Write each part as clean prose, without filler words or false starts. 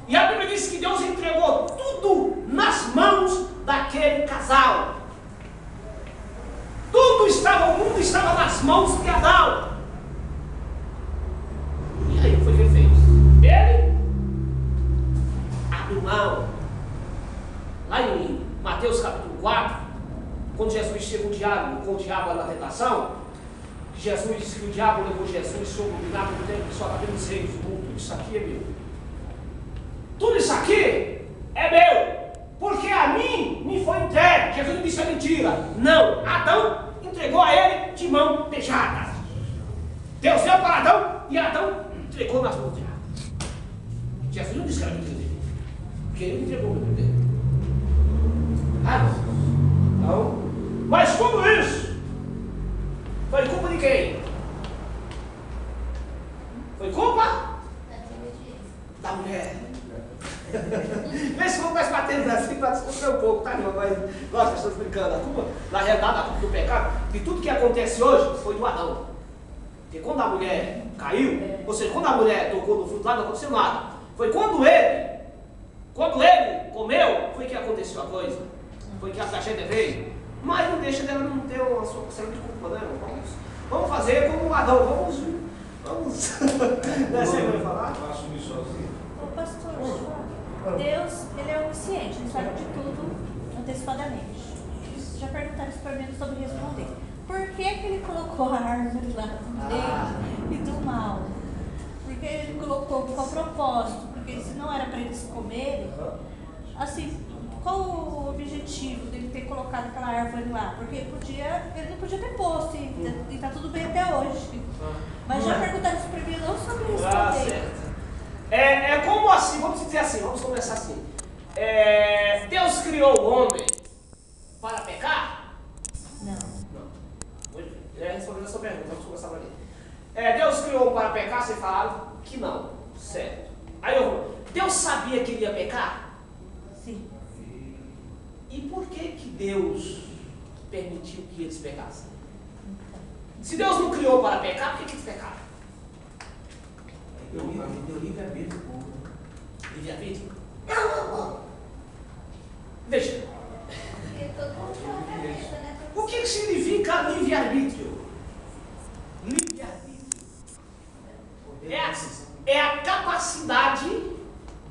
E a Bíblia diz que Deus entregou tudo nas mãos daquele casal. O mundo estava nas mãos de Adão. E aí, foi o que ele fez? Ele abriu mão. Lá em Mateus capítulo 4, quando Jesus esteve com o diabo na tentação, Jesus disse que o diabo levou Jesus sobre o vinagre do tempo que só está vendo seis do mundo. Isso aqui é meu. Tudo isso aqui é meu. Porque a mim me foi entregue. Jesus não disse a mentira. Não. Adão entregou a ele de mão beijada. Deus deu para Adão e Adão entregou nas mãos de Adão. Jesus não disse que era mentira dele. Porque ele entregou o meu dele. Então, mas tudo isso foi culpa de quem? Foi culpa da mulher. Vê se vamos mais batendo assim para discutir um pouco, tá, irmão? Mas nós estamos brincando. A culpa, na realidade, a culpa do pecado, de tudo que acontece hoje, foi do Adão. Porque quando a mulher caiu, ou seja, quando a mulher tocou no fruto lá, não aconteceu nada. Foi quando ele comeu, foi que aconteceu a coisa. Foi que a tragédia veio. Mas não deixa dela não ter uma sua parcela de culpa, né? Vamos fazer como o Adão, vamos. Não é assim que eu vou falar? Vai assumir sozinho. Ô pastor, Deus, ele é onisciente, ele sabe de tudo antecipadamente. Já perguntaram isso para mim, sobre responder. Por que ele colocou a árvore lá do bem e do mal? Porque ele colocou com propósito, porque se não era para eles comerem, assim, qual o objetivo dele ter colocado aquela árvore lá? Porque ele não podia ter posto e está tudo bem até hoje. Mas já perguntaram isso para mim, eu não soube responder. Certo. É como assim, vamos dizer assim, vamos começar assim. Deus criou o homem para pecar? Não. Respondendo a sua pergunta, vamos começar por ali. Deus criou para pecar, você fala que não, certo. Aí Deus sabia que ele ia pecar? Sim. E por que Deus permitiu que eles pecassem? Se Deus não criou para pecar, por que eles pecaram? Deu livre-arbítrio. Livre-arbítrio? Veja. O que significa livre-arbítrio? Livre-arbítrio é a capacidade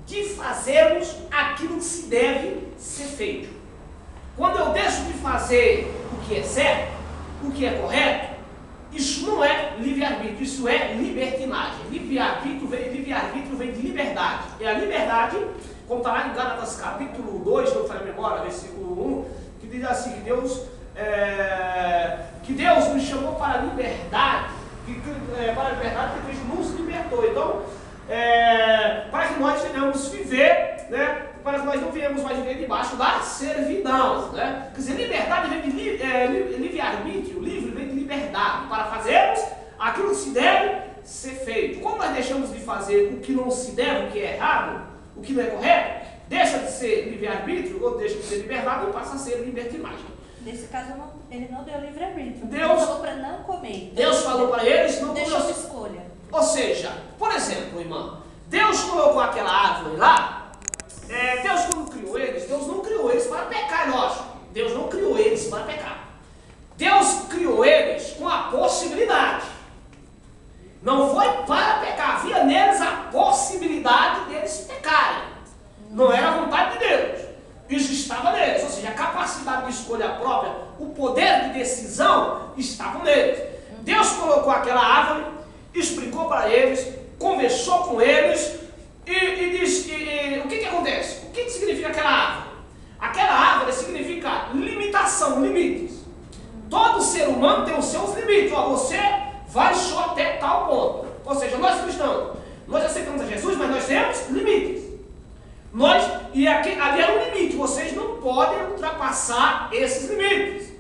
de fazermos aquilo que se deve ser feito. Quando eu deixo de fazer o que é certo, o que é correto, isso não é livre-arbítrio, isso é libertinagem. Livre-arbítrio vem de liberdade. É a liberdade, como está lá em Gálatas capítulo 2, não falei a memória, versículo 1, que diz assim, que Deus nos chamou para a liberdade, para a liberdade que Cristo nos libertou. Então, para que nós venhamos viver, né? Para que nós não venhamos mais viver debaixo da servidão, né? Quer dizer, liberdade vem de livre-arbítrio, livre vem de liberdade, para fazermos aquilo que se deve ser feito. Quando nós deixamos de fazer o que não se deve, o que é errado, o que não é correto, deixa de ser livre-arbítrio, ou deixa de ser liberdade, ou passa a ser libertinagem. Nesse caso, ele não deu livre-arbítrio. Deus Ele falou para não comer. Deus falou para eles, não deixou comer. escolha. Ou seja, por exemplo, irmã, Deus colocou aquela árvore lá. Deus, quando criou eles, Deus não criou eles para pecar, lógico. Deus não criou eles para pecar. Deus criou eles com a possibilidade. Não foi para pecar, havia neles a possibilidade deles pecarem. Não era a vontade de Deus. Isso estava neles, ou seja, a capacidade de escolha própria, o poder de decisão estava neles. Deus colocou aquela árvore, explicou para eles, conversou com eles e disse, o que acontece? O que significa aquela árvore? Aquela árvore significa limitação, limites. Todo ser humano tem os seus limites. Você vai só até tal ponto. Ou seja, nós cristãos, nós aceitamos a Jesus, mas nós temos limites. Ali era um limite, vocês não podem ultrapassar esses limites.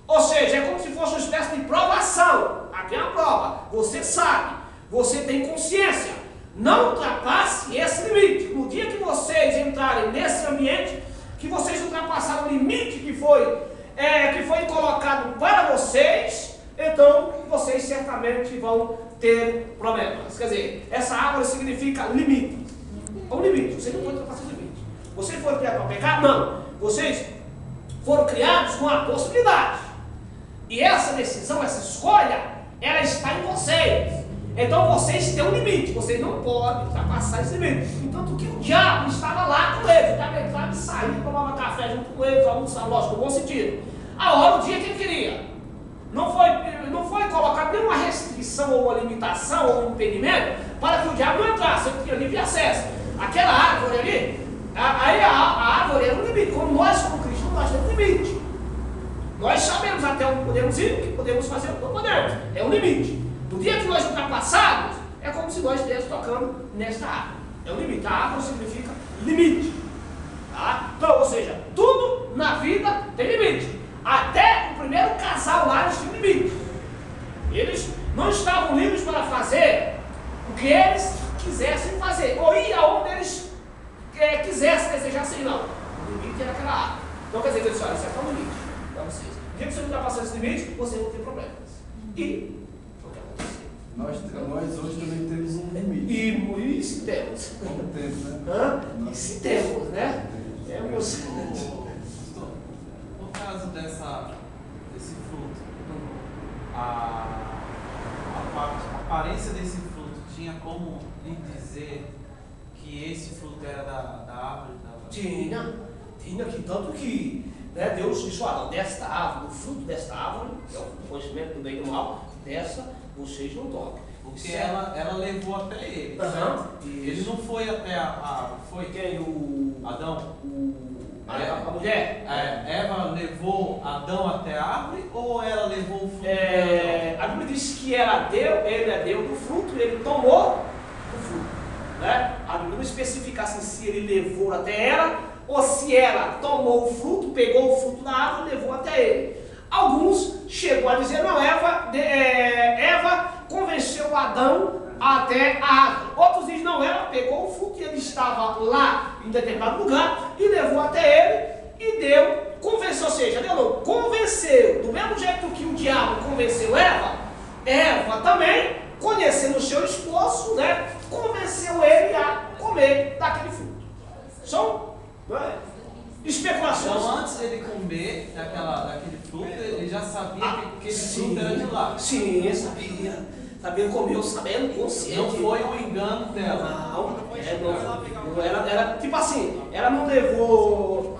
Ou seja, é como se fosse uma espécie de provação. Aqui é uma prova, você sabe, você tem consciência. Não ultrapasse esse limite. No dia que vocês entrarem nesse ambiente, que vocês ultrapassaram o limite que foi colocado para vocês, então vocês certamente vão ter problemas. Quer dizer, essa árvore significa limite. É um limite. Vocês não podem ultrapassar esse limite. Vocês foram criados para pecar? Não. Vocês foram criados com a possibilidade. E essa decisão, essa escolha, ela está em vocês. Então vocês têm um limite. Vocês não podem ultrapassar esse limite. Tanto que o diabo estava lá com eles. O diabo entrava e saía, tomava café junto com eles, almoçava, lógico, no bom sentido. A hora, o dia que ele queria. Não foi colocado nenhuma restrição ou uma limitação ou um impedimento para que o diabo não entrasse. Ele tinha livre acesso. Aquela árvore ali, a árvore era um limite. Como nós, como cristãos, nós temos um limite. Nós sabemos até onde podemos ir, o que podemos fazer, o que não podemos. É um limite. No dia que nós ultrapassarmos, é como se nós estivéssemos tocando nesta árvore. É um limite. A árvore significa limite. Tá? Então, ou seja, tudo na vida tem limite. Até o primeiro casal lá, eles tinham limite. Eles não estavam livres para fazer o que eles quisessem fazer, ou ir aonde eles quisessem, desejassem ir, não. O limite era aquela árvore. Então quer dizer que eles disseram, isso é um limite para vocês. O dia que você não ultrapassar esse limite, vocês vão ter problemas. E o que aconteceu? Nós hoje também temos um limite. E se temos? Como temos, né? E se temos, né? Temos. No caso desse fruto, a aparência desse fruto tinha como lhe dizer que esse fruto era da árvore? Tinha que, tanto que, né, Deus disse, olha, desta árvore, o fruto desta árvore, que é o conhecimento do bem e do mal, dessa vocês não toquem. Porque ela levou até ele, certo? Ele não foi até a árvore, foi quem? O Adão? A mulher? Eva levou Adão até a árvore ou ela levou o fruto? A Bíblia diz que ela deu, ele é deu do fruto, ele tomou o fruto. Né? A Bíblia não especifica assim, se ele levou até ela ou se ela tomou o fruto, pegou o fruto da árvore e levou até ele. Alguns chegou a dizer, não, Eva convenceu Adão até a árvore. Outros dizem, não, ela pegou o fruto e ele estava lá em determinado lugar e levou até ele e deu, convenceu, ou seja, Deus convenceu, do mesmo jeito que o diabo convenceu Eva também, conhecendo o seu esposo, né, convenceu ele a comer daquele fruto. São especulações. Então, antes dele comer daquele fruto, ele já sabia que aquele fruto era de lá. Sim, sabia. Sabia, comeu, sabendo, consciente. Não foi um engano dela. Não, era tipo assim, ela não levou,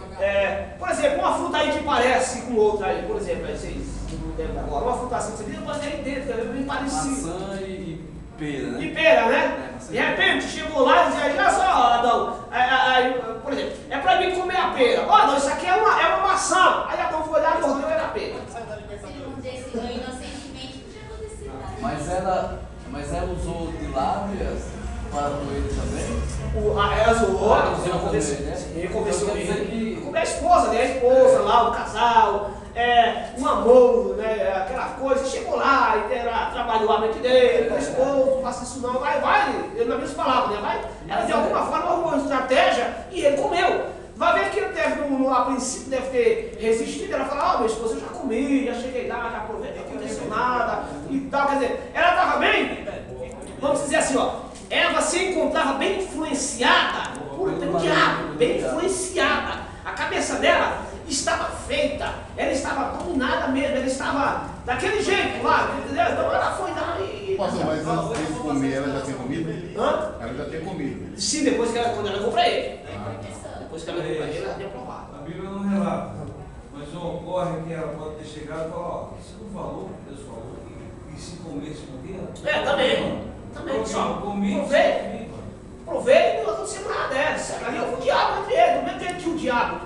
por exemplo, uma fruta aí que parece com outra aí, por exemplo, aí vocês não lembram agora, uma fruta assim, você viu, mas aí dentro, é bem parecido. Maçã e pera, né? E pera, né? De repente, chegou lá e dizia, olha só, Adão, por exemplo, é para mim comer a pera. Ó, Adão, isso aqui é uma maçã. Aí Adão foi lá e mordeu, era a pera. Se ele não decidiu inocentemente, não tinha acontecido nada. Mas ela usou de lábias para ele também? Ela usou, Ele convenceu quer dizer ele. que... Com a esposa, né? A esposa lá, o casal, um amor, né? Aquela coisa. Chegou lá e ela trabalhou a mente dele, com a esposa, não faça isso não, vai, ele na mesma palavra, né? Vai. Ela de alguma forma arrumou uma estratégia e ele comeu. Vai ver que ele deve, a princípio, deve ter resistido. Ela falou, minha esposa, eu já comi, já cheguei lá, já provei, não aconteceu nada e tal. Quer dizer, ela estava bem, vamos dizer assim, ó, Eva se encontrava bem influenciada por um diabo, bem influenciada. A cabeça dela estava feita, ela estava dominada mesmo, ela estava daquele jeito lá, entendeu? Então ela foi lá e... Pastor, mas antes dele comer, ela já tinha comido? Hã? Ela já tinha comido. Sim, quando ela levou para ele. Depois que ela levou para ele, ela tinha provado. A Bíblia não relata, mas ocorre que ela pode ter chegado e falado, ó, você não falou, Deus falou, e se comesse morria? Também, pessoal. Comi, Provei e não aconteceu nada dela. Ali houve o diabo entre eles, do mesmo jeito que o diabo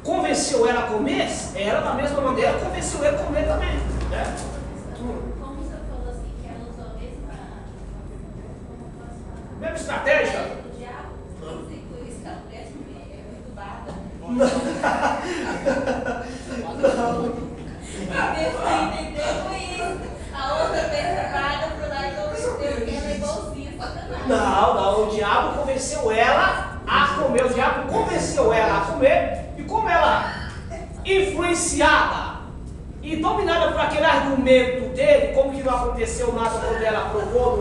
convenceu ela a comer, ela da mesma maneira convenceu ele a comer também. Né? Como o senhor falou assim, que ela usou a Mesma estratégia? do diabo, por isso que a mulher é muito barra. A pessoa entendeu com isso. A outra pensa barra pro lado do Deus, que ela é igualzinha a Satanás. Não, o diabo convenceu ela a comer. O diabo convenceu ela a comer, e como ela, influenciada e dominada por aquele argumento dele, como que não aconteceu nada quando ela provou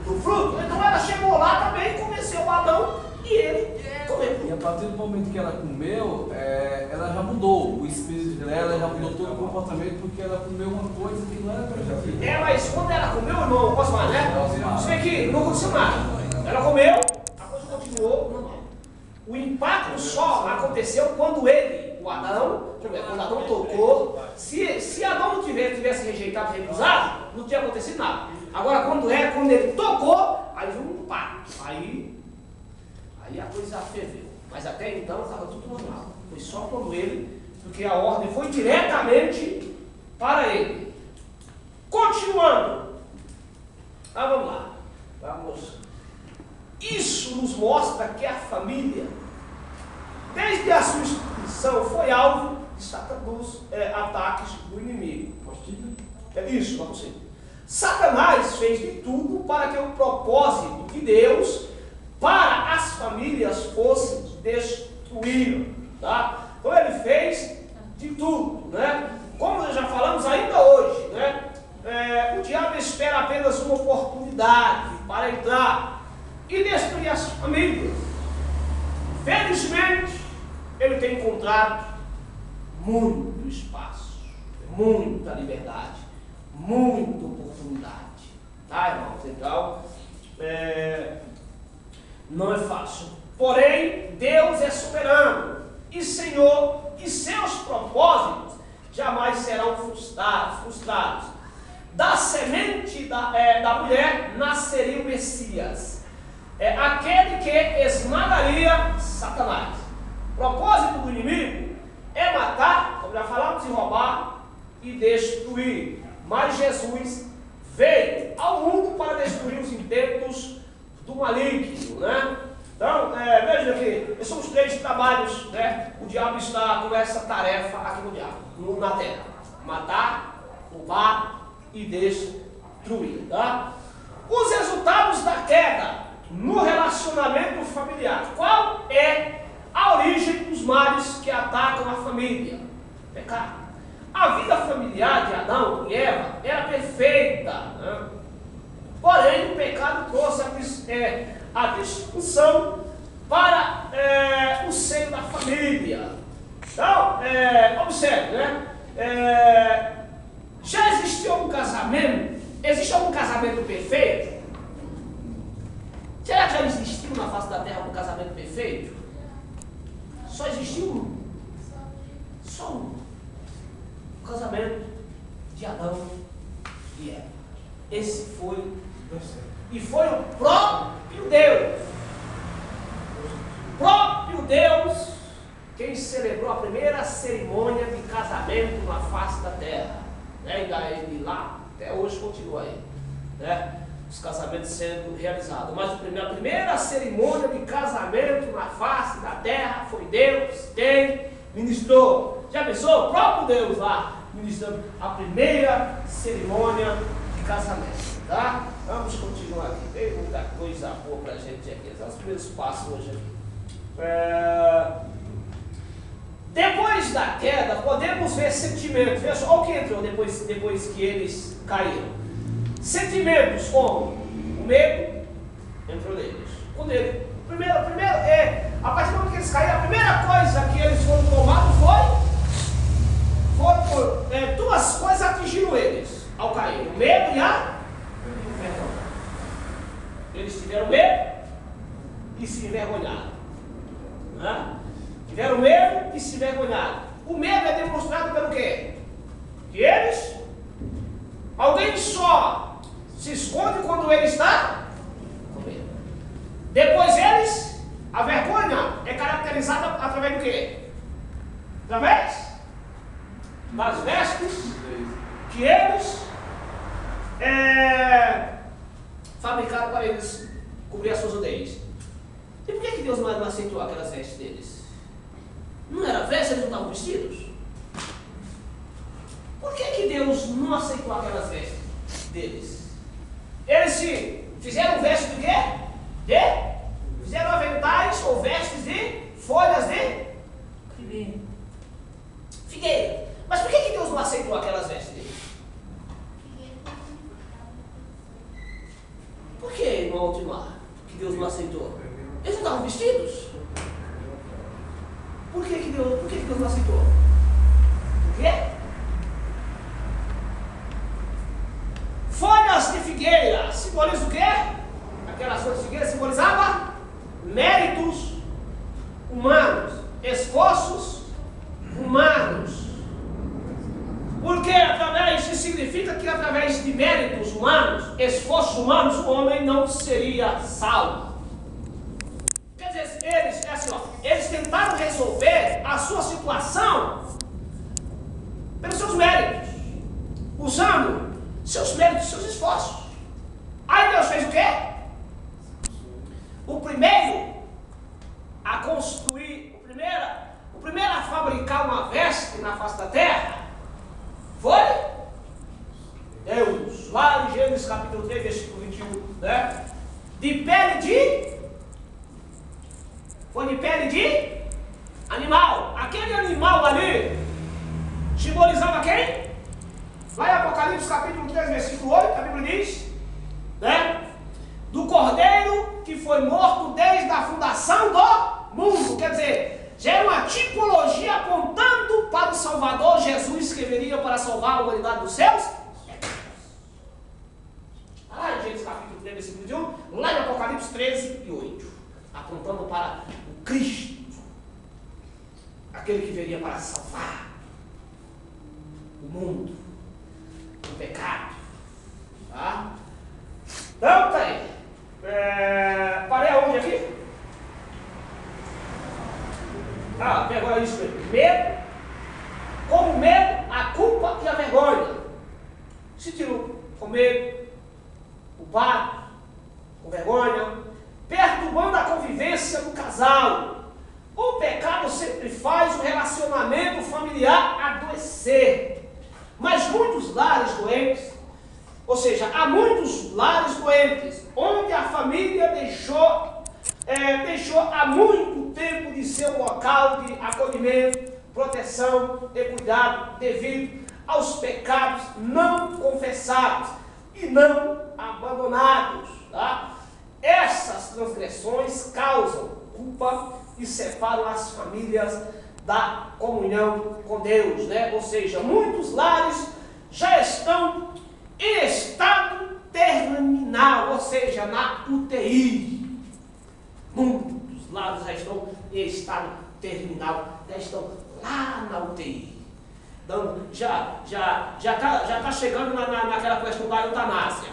do fruto, então ela chegou lá também, convenceu o Adão e e ele comeu. E a partir do momento que ela comeu, ela já mudou o espírito dela, já mudou todo o comportamento, porque ela comeu uma coisa que não era para ela. Mas quando ela comeu, irmão, não posso mais, né? Você vê que não aconteceu nada. Ela comeu, a coisa continuou normal. O impacto só aconteceu quando ele, o Adão, quando Adão tocou. Se Adão não tivesse rejeitado, recusado, não tinha acontecido nada. Agora, quando ele tocou, aí viu um impacto. Aí a coisa ferveu. Mas até então estava tudo normal. Foi só quando ele, porque a ordem foi diretamente para ele. Continuando. Vamos lá. Isso nos mostra que a família, desde a sua instituição, foi alvo dos ataques do inimigo. Isso, vamos ser. Satanás fez de tudo para que o propósito de Deus para as famílias fosse destruído. Tá? Então ele fez de tudo. Né? Como nós já falamos ainda hoje, né? O diabo espera apenas uma oportunidade para entrar e destruir as famílias. Felizmente, ele tem encontrado muito espaço, muita liberdade, muita oportunidade. Tá, irmãos? Então, não é fácil. Porém, Deus é soberano e Senhor, e seus propósitos jamais serão frustrados. Da semente da mulher nasceria o Messias, aquele que esmagaria Satanás. O propósito do inimigo é matar, como já falamos, e roubar e destruir. Mas Jesus veio ao mundo para destruir os intentos do maligno, né? Então, veja aqui, esses são os 3 trabalhos, né? O diabo está com essa tarefa aqui na terra: matar, roubar e destruir, tá? Os resultados da queda no relacionamento familiar. Qual é a origem dos males que atacam a família? Pecado. A vida familiar de Adão e Eva era perfeita, né? Porém o pecado trouxe a disfunção para o seio da família. Então, observe, né? Já existiu um casamento? Existe algum casamento perfeito? Será que já existiu na face da terra um casamento perfeito? Só existiu um. Só um. O casamento de Adão e Eva. Esse foi. E foi o próprio Deus. O próprio Deus quem celebrou a primeira cerimônia de casamento na face da terra. Né? E lá, até hoje continua aí. Né? Os casamentos sendo realizados. Mas a primeira cerimônia de casamento na face da terra foi Deus quem ministrou. Já pensou? O próprio Deus lá ministrando a primeira cerimônia de casamento. Tá? Vamos continuar aqui. Tem muita coisa boa pra gente aqui. São os primeiros passos hoje aqui. Depois da queda, podemos ver sentimentos. Veja só o que entrou depois que eles caíram. Sentimentos como o medo entrou neles. Quando primeiro a partir do momento que eles caíram, a primeira coisa que eles foram tomados foi duas coisas atingiram eles ao cair: o medo e a vergonha. Eles tiveram medo e se envergonharam. Né? Tiveram medo e se envergonharam. O medo é demonstrado pelo quê? Que alguém só se esconde quando ele está com medo. Depois a vergonha é caracterizada através do quê? Através das vestes que eles fabricaram para eles cobrir as suas nudez. E por que Deus não aceitou aquelas vestes deles? Não era veste, eles não estavam vestidos? Por que Deus não aceitou aquelas vestes deles? Eles se fizeram vestes do quê? Fizeram aventais ou vestes de folhas de figueira. Mas por que Deus não aceitou aquelas vestes deles? Por que, irmão Altimar, que Deus não aceitou? Eles não estavam vestidos? Deus não aceitou? Por quê? Folhas de figueira simboliza o quê? Aquelas folhas de figueira simbolizavam méritos humanos, esforços humanos. Porque isso significa que através de méritos humanos, esforços humanos, o homem não seria salvo. Quer dizer, eles tentaram resolver a sua situação pelos seus méritos, usando seus méritos, seus esforços. Aí Deus fez o quê? O primeiro a construir, o primeiro a fabricar uma veste na face da terra foi Deus, lá em Gênesis capítulo 3, versículo 21, né? Foi de pele de animal. Aquele animal ali simbolizava quem? Lá em Apocalipse capítulo 3, versículo 8, a Bíblia diz, né? Do cordeiro que foi morto desde a fundação do mundo. Quer dizer, já era uma tipologia apontando para o Salvador Jesus, que viria para salvar a humanidade dos céus. Lá em Gênesis capítulo 3, versículo 21, lá em Apocalipse 13 e 8, apontando para o Cristo, aquele que viria para salvar o mundo do pecado. Tá? Então, tá aí. Parei aonde aqui? Agora isso mesmo. Medo, como medo, a culpa e a vergonha. Se tirou com medo, culpado, com vergonha, perturbando a convivência do casal. O pecado sempre faz o relacionamento familiar adoecer. Mas muitos lares doentes, ou seja, há muitos lares doentes, onde a família deixou há muito tempo de ser um local de acolhimento, proteção e cuidado devido aos pecados não confessados e não abandonados. Tá? Essas transgressões causam culpa e separam as famílias da comunhão com Deus, né? Ou seja, muitos lares já estão em estado terminal, ou seja, na UTI. Muitos lares já estão em estado terminal, já estão lá na UTI. Então, já tá chegando naquela questão da eutanásia.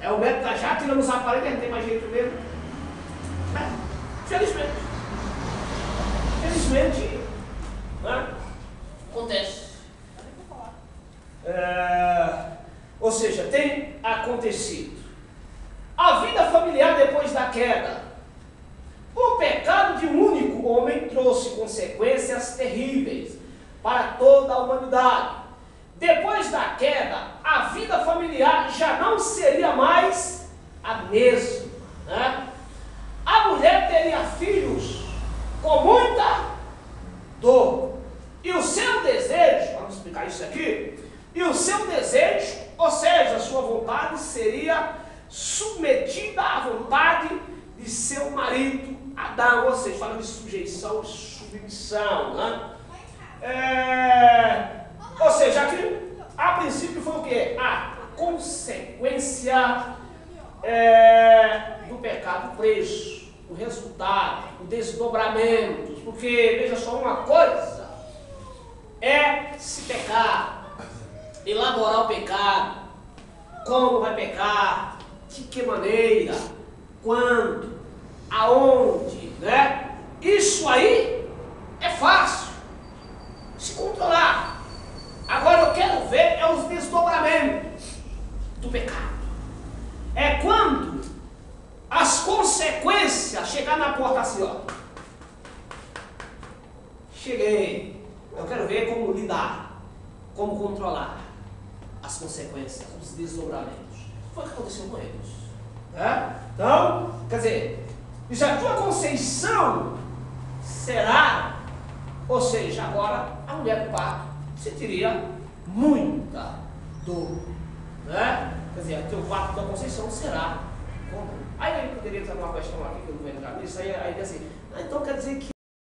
O médico está já tirando os aparelhos, não tem mais jeito mesmo. Felizmente, né? Acontece. Ou seja, tem acontecido. A vida familiar depois da queda. O pecado de um único homem trouxe consequências terríveis para toda a humanidade. Depois da queda, a vida familiar já não seria mais a mesma, né? A mulher teria filhos com muita dor. E o seu desejo, vamos explicar isso aqui, e o seu desejo, ou seja, a sua vontade seria submetida à vontade de seu marido Adão, ou seja, falando de sujeição e submissão, né? Ou seja, aqui, a princípio foi o quê? A consequência do pecado preso, o resultado, o desdobramento, porque, veja só, uma coisa é se pecar, elaborar o pecado, como vai pecar, de que maneira, quando, aonde, né? Isso aí é fácil se controlar. Agora eu quero ver os desdobramentos do pecado. É quando as consequências chegar na porta assim, ó. Cheguei. Eu quero ver como lidar, como controlar as consequências, os desdobramentos. Foi o que aconteceu com eles. Então, quer dizer, se a tua conceição será, ou seja, agora a mulher do parto sentiria muita dor, né? Quer dizer, o teu parto, a tua conceição será como? Aí eu poderia entrar numa questão aqui que eu não vou entrar nisso, aí assim, então quer dizer que